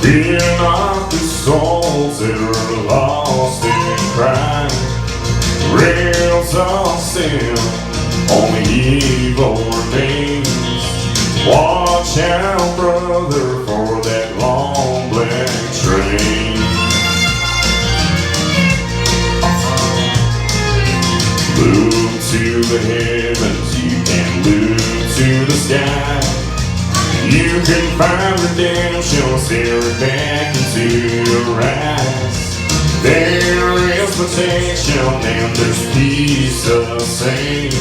Fear not the souls that are lost in crime, rails of sin on the evil remains. Watch out, brother, for that long black train. Look to the heavens, you can look to the sky. You can find redemption staring back into your eyes. There is protection and there's peace of saying.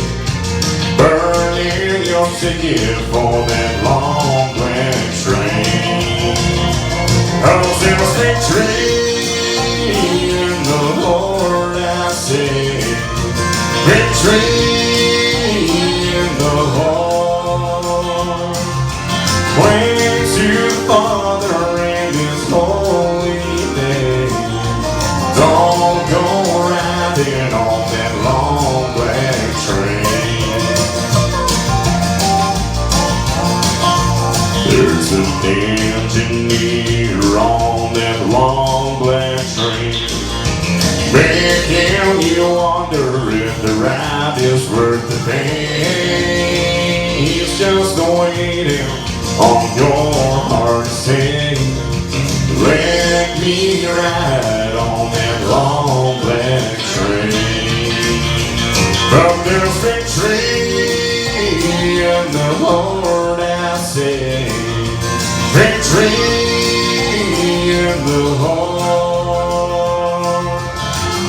Burn in your ticket for that long black train. 'Cause there's victory in the Lord, I say. Victory in the Lord. Pray to the Father and His holy name. Don't go riding on that long black train. There's an engineer on that long black train, making you wonder if the ride is worth the pain. He's just waiting on your heart to say, let me ride on that long black train. But there's victory in the Lord, I say. Victory in the Lord.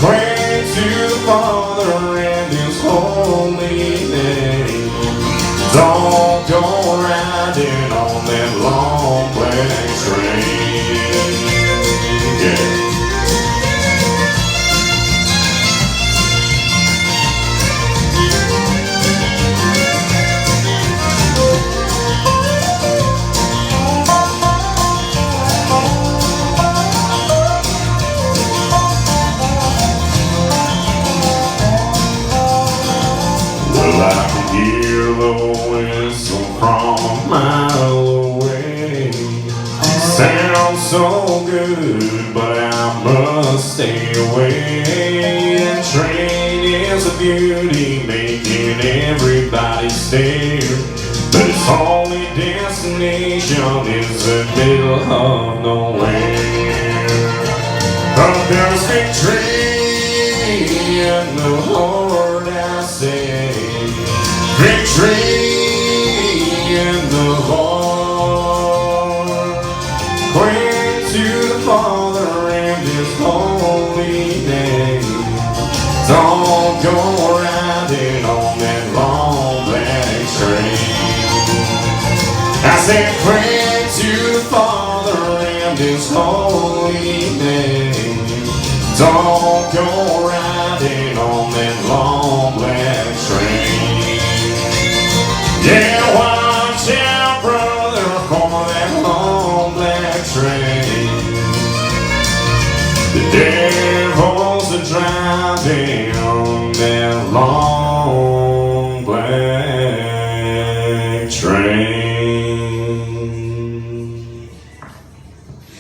Pray to the Father and His holy name. Don't go riding on that long black train. Yeah. I can hear the whistle from a mile away. Sounds so good, but I must stay away. That train is a beauty, making everybody stare. But its only destination is the middle of nowhere. But there's victory in the Lord, I say. Victory in the Lord. Pray to the Father and His holy name. Don't go riding on that long black train. I said pray